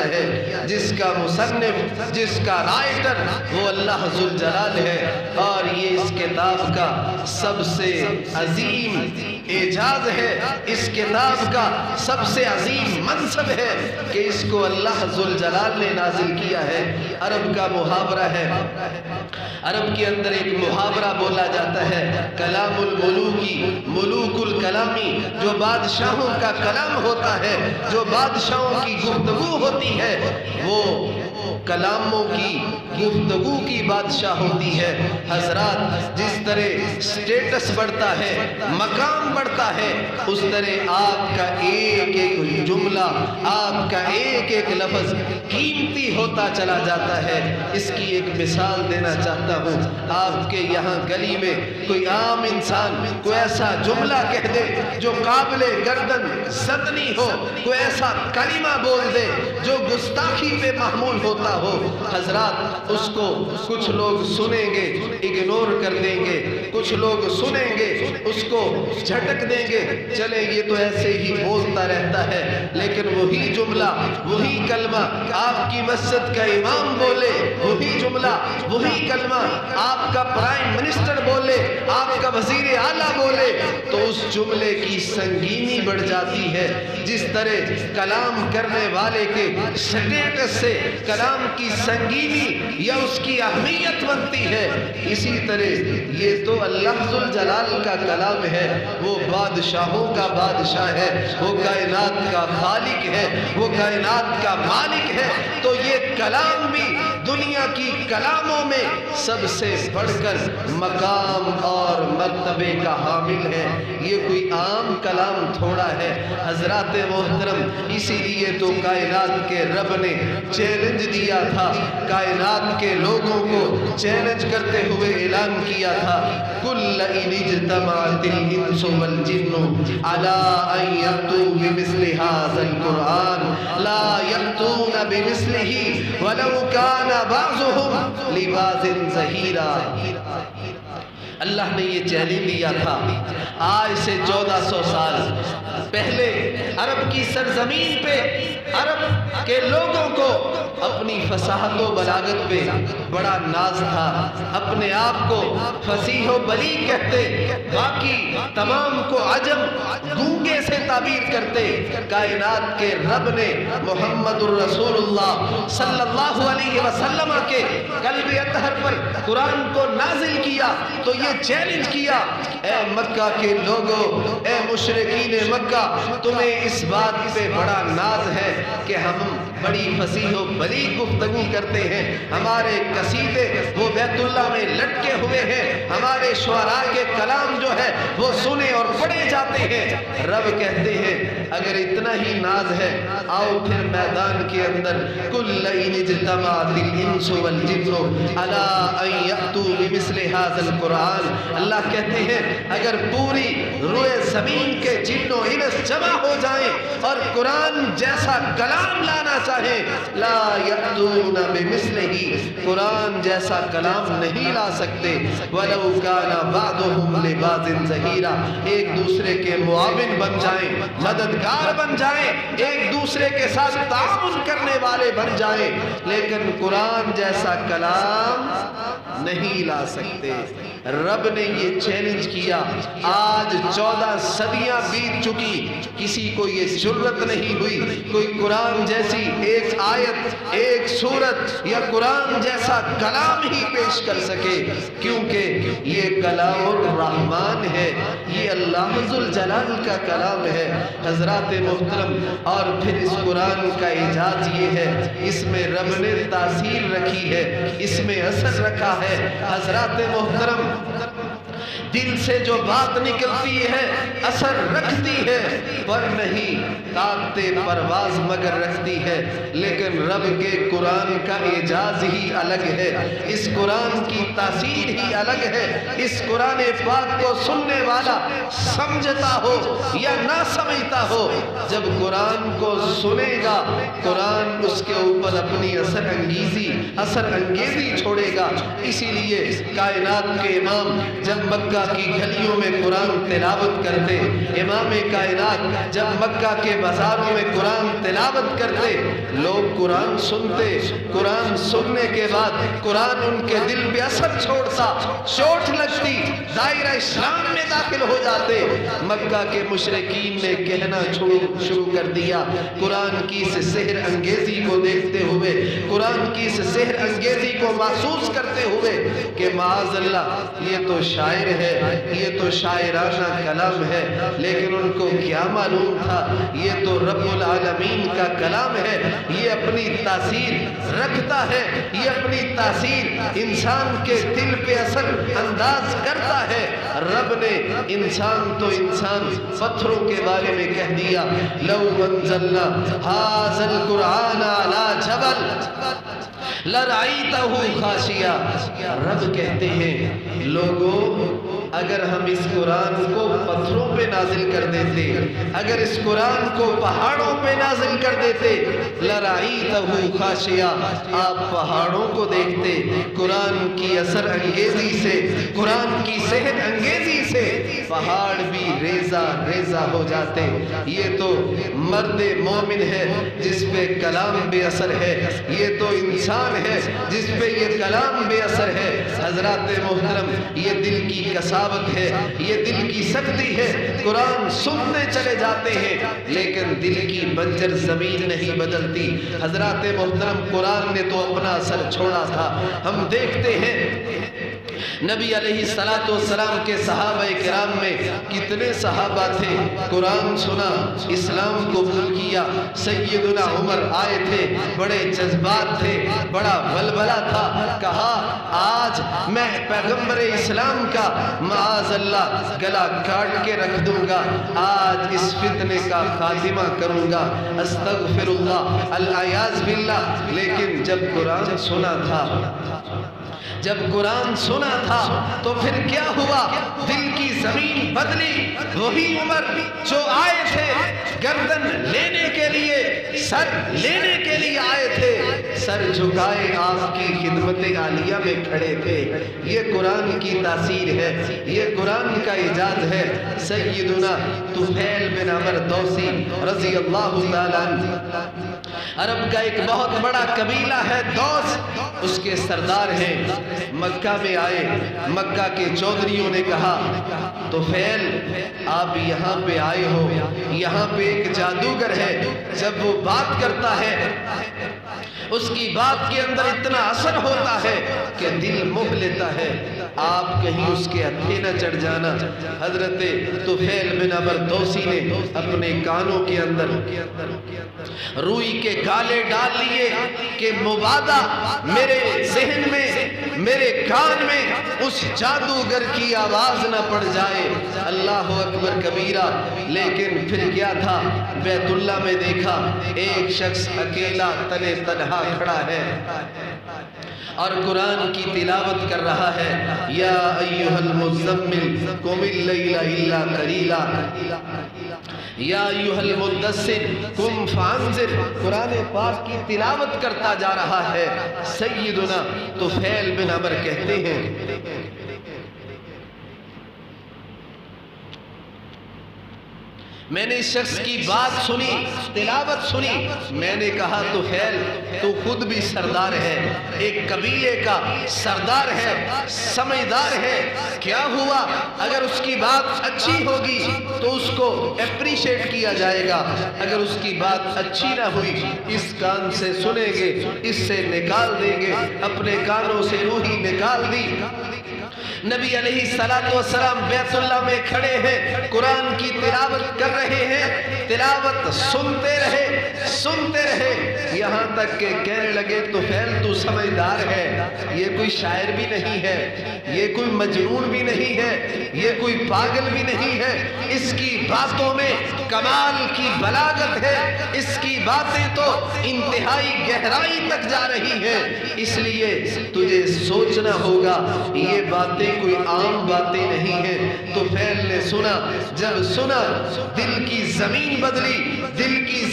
کیا ہے، جس کا مصنف، جس کا رائٹر وہ اللہ ذوالجلال ہے۔ اور یہ اس کتاب کا سب سے عظیم اعجاز ہے، اس کتاب کا سب سے عظیم منصب ہے کہ اس کو اللہ ذوالجلال نے نازل کیا ہے۔ عرب کا محاورہ ہے، عرب کے اندر ایک محاورہ بولا جاتا ہے، کلام الملوکی ملوک الکلامی، جو بادشاہوں کا کلام ہوتا ہے، جو بادشاہوں کی گفتگو ہوتی ہے، وہ کلاموں کی گفتگو کی بادشاہ ہوتی ہے۔ حضرات، جس طرح سٹیٹس بڑھتا ہے، مقام بڑھتا ہے، اس طرح آپ کا ایک ایک جملہ، آپ کا ایک ایک لفظ قیمتی ہوتا چلا جاتا ہے۔ اس کی ایک مثال دینا چاہتا ہوں۔ آپ کے یہاں گلی میں کوئی عام انسان کوئی ایسا جملہ کہہ دے جو قابل گردن زدنی ہو، کوئی ایسا کلمہ بول دے جو گستاخی پہ محمول ہوتا ہو، حضرات اس کو کچھ لوگ سنیں گے اگنور کر دیں گے، کچھ لوگ سنیں گے اس کو جھٹک دیں گے، چلیں یہ تو ایسے ہی بولتا رہتا ہے۔ لیکن وہی جملہ، وہی کلمہ آپ کی مسجد کا امام بولے، وہی جملہ، وہی کلمہ آپ کا پرائم منسٹر بولے، آپ کا وزیر اعلیٰ بولے، تو اس جملے کی سنگینی بڑھ جاتی ہے۔ جس طرح کلام کرنے والے کے سٹیٹس سے کلام کی سنگینی یا اس کی اہمیت بنتی ہے، اسی طرح یہ تو اللہ ذوالجلال کا کلام ہے، وہ بادشاہوں کا بادشاہ ہے، وہ کائنات کا خالق ہے، وہ کائنات کا مالک ہے، تو یہ کلام بھی دنیا کی کلاموں میں سب سے بڑھ کر مقام اور مرتبے کا حامل ہے۔ یہ کوئی عام کلام تھوڑا ہے حضرات محترم، اسی لیے تو کائنات کے رب نے چیلنج دیا تھا، کائنات کے لوگوں کو چیلنج کرتے ہوئے اعلان کیا تھا، کل ان اجتمعت الانس والجن علی ان یأتوا بمثل ھذا القرآن لا یأتون بمثلہ ولو کان بعضهم لبعض ظہیرا۔ اللہ نے یہ چیلنج دیا تھا آج سے 1400 سال پہلے عرب کی سرزمین پہ عرب کے لوگوں کو اپنی فصاحت و بلاغت پہ بڑا ناز تھا، اپنے آپ کو فصیح و بلیغ کہتے، باقی تمام کو عجم گونگے سے تعبیر کرتے۔ کائنات کے رب نے محمد الرسول اللہ صلی اللہ علیہ وسلم کے قلب اطہر پر قرآن کو نازل کیا تو یہ چیلنج کیا، اے مکہ کے لوگوں، اے مشرکین مکہ، تمہیں اس بات پہ بڑا ناز ہے کہ ہم بڑی فصیح و بلیغ گفتگو کرتے ہیں، ہمارے قصیدے وہ بیت اللہ میں لٹکے ہوئے ہیں، ہمارے شعراء کے کلام جو ہے وہ سنے اور پڑھے جاتے ہیں۔ رب کہتے ہیں اگر اتنا ہی ناز ہے آؤ پھر میدان کے اندر کل ان اجتمعت الانس والجن علی ان یأتوا بمثل ھذا القرآن، اللہ کہتے ہیں اگر پوری روئے زمین کے جن و انس جمع ہو جائیں اور قرآن جیسا کلام لانا چاہیں، لا یأتون بمثلہ، قرآن جیسا کلام نہیں لا سکتے، ولو کان بعضهم لبعض ظہیرا، ایک دوسرے کے معاون بن جائیں، مددگار بن جائیں، ایک دوسرے کے ساتھ تعاون کرنے والے بن جائیں، لیکن قرآن جیسا کلام نہیں لا سکتے۔ رب نے یہ چیلنج کیا، آج 14 صدیاں بیت چکی، کسی کو یہ جرت نہیں ہوئی کوئی قرآن جیسی ایک آیت، ایک سورت یا قرآن جیسا کلام ہی پیش کر سکے، کیونکہ یہ کلام الرحمن ہے، یہ اللہ ذوالجلال کا کلام ہے۔ حضرات محترم، اور پھر اس قرآن کا اعجاز یہ ہے اس میں رب نے تاثیر رکھی ہے، اس میں اثر رکھا ہے۔ حضرات محترم، دل سے جو بات نکلتی ہے اثر رکھتی ہے، پر نہیں طاقت پرواز مگر رکھتی ہے، لیکن رب کے قرآن کا اعجاز ہی الگ ہے، اس قرآن کی تاثیر ہی الگ ہے۔ اس قرآن پاک کو سننے والا سمجھتا ہو یا نہ سمجھتا ہو، جب قرآن کو سنے گا قرآن اس کے اوپر اپنی اثر انگیزی چھوڑے گا۔ اسی لیے کائنات کے امام جب مکہ مکہ کی گلیوں میں قرآن تلاوت کرتے، امام کائنات جب مکہ کے بازاروں میں قرآن تلاوت کرتے، لوگ قرآن سنتے، قرآن سننے کے بعد قرآن ان کے دل پہ اثر چھوڑتا، چوٹ لگتی، دائرہ اسلام میں داخل ہو جاتے۔ مکہ کے مشرکین نے کہنا شروع کر دیا، قرآن کی اس سحر انگیزی کو دیکھتے ہوئے، قرآن کی اس سحر انگیزی کو محسوس کرتے ہوئے کہ معاذ اللہ یہ تو شاعر ہے، یہ تو شاعرانہ کلام ہے، لیکن ان کو کیا معلوم تھا یہ تو رب العالمین کا کلام ہے، یہ اپنی تاثیر رکھتا ہے، یہ اپنی تاثیر انسان کے دل پہ اثر انداز کرتا ہے۔ رب نے انسان تو انسان پتھروں کے بارے میں کہہ دیا، لو انزلنا ھذا القرآن علی جبل لرأیتہ خاشعا۔ رب کہتے ہیں لوگوں اگر ہم اس قرآن کو پتھروں پہ نازل کر دیتے، اگر اس قرآن کو پہاڑوں پہ نازل کر دیتے، لرأیتہ خاشعا، آپ پہاڑوں کو دیکھتے، قرآن کی اثر انگیزی سے، قرآن کی صحت انگیزی سے پہاڑ بھی ریزہ ریزہ ہو جاتے۔ یہ تو مرد مومن ہے جس پہ کلام بے اثر ہے، یہ تو انسان ہے جس پہ یہ کلام بے اثر ہے۔ حضرات محترم، یہ دل کی کساوت ہے، یہ دل کی سختی ہے۔ قرآن سنتے چلے جاتے ہیں لیکن دل کی بنجر زمین نہیں بدلتی۔ حضرات محترم، قرآن نے تو اپنا اثر چھوڑا تھا۔ ہم دیکھتے ہیں نبی علیہ السلام کے صحابہ کرام میں کتنے صحابہ تھے، قرآن سنا، اسلام قبول کیا۔ سیدنا عمر آئے تھے، بڑے جذبات تھے، بڑا ولولہ تھا، کہا آج میں پیغمبر اسلام کا معاذ اللہ گلا کاٹ کے رکھ دوں گا، آج اس فتنے کا خاتمہ کروں گا، استغفر اللہ، العیاذ باللہ۔ لیکن جب قرآن سنا تھا، جب قرآن سنا تھا تو پھر کیا ہوا؟ دل کی زمین بدلی۔ وہی عمر جو آئے تھے گردن لینے کے لیے، سر لینے کے لیے آئے تھے، سر جھکائے آپ کی خدمت عالیہ میں کھڑے تھے۔ یہ قرآن کی تاثیر ہے، یہ قرآن کا اعجاز ہے۔ سیدنا طفیل بن عمرو دوسی رضی اللہ تعالیٰ عنہ، عرب کا ایک بہت بڑا قبیلہ ہے دوس، اس کے سردار ہیں، مکہ میں آئے۔ مکہ کے چودھریوں نے کہا طفیل آپ یہاں پہ آئے ہو، یہاں پہ ایک جادوگر ہے، جب وہ بات کرتا ہے اس کی بات کے اندر اتنا اثر ہوتا ہے کہ دل موہ لیتا ہے، آپ کہیں اس کے ہتھے نہ چڑھ جانا۔ حضرت طفیل بن عمرو دوسی نے اپنے کانوں کے اندر روئی کے گالے ڈال لیے کہ مبادا میرے ذہن میں، میرے کان میں اس جادوگر کی آواز نہ پڑ جائے۔ اللہ اکبر کبیرہ۔ لیکن پھر کیا تھا؟ بیت اللہ میں دیکھا ایک شخص اکیلا تنے تنہا کھڑا ہے اور قرآن کی تلاوت کر رہا ہے، یا ایھا المزمل قم اللیل الا قلیلا، یا ایھا المدثر قم فانذر، قرآن پاک کی تلاوت کرتا جا رہا ہے۔ سیدنا طفیل بن عمرو کہتے ہیں میں نے اس شخص کی بات سنی، تلاوت سنی، میں نے کہا طفیل تو خود بھی سردار ہے، ایک قبیلے کا سردار ہے، سمجھدار ہے، کیا ہوا اگر اس کی بات اچھی ہوگی تو اس کو اپریشیٹ کیا جائے گا، اگر اس کی بات اچھی نہ ہوئی اس کان سے سنیں گے، اس سے نکال دیں گے۔ اپنے کانوں سے روحی نکال دی۔ نبی علیہ السلام بیت اللہ میں کھڑے ہیں، قرآن کی تلاوت کر رہے ہیں، تلاوت سنتے رہے یہاں تک کہ کہنے لگے طفیل تو سمجھدار ہے، یہ کوئی شاعر بھی نہیں ہے، یہ کوئی مجنون بھی نہیں ہے، یہ کوئی پاگل بھی نہیں ہے، اس کی باتوں میں کمال کی بلاغت ہے، اس کی باتیں تو انتہائی گہرائی تک جا رہی ہیں، اس لیے تجھے سوچنا ہوگا یہ باتیں کوئی عام باتیں نہیں ہیں۔ طفیل نے سنا، جب سنا دل کی زمین بدلی، دل کی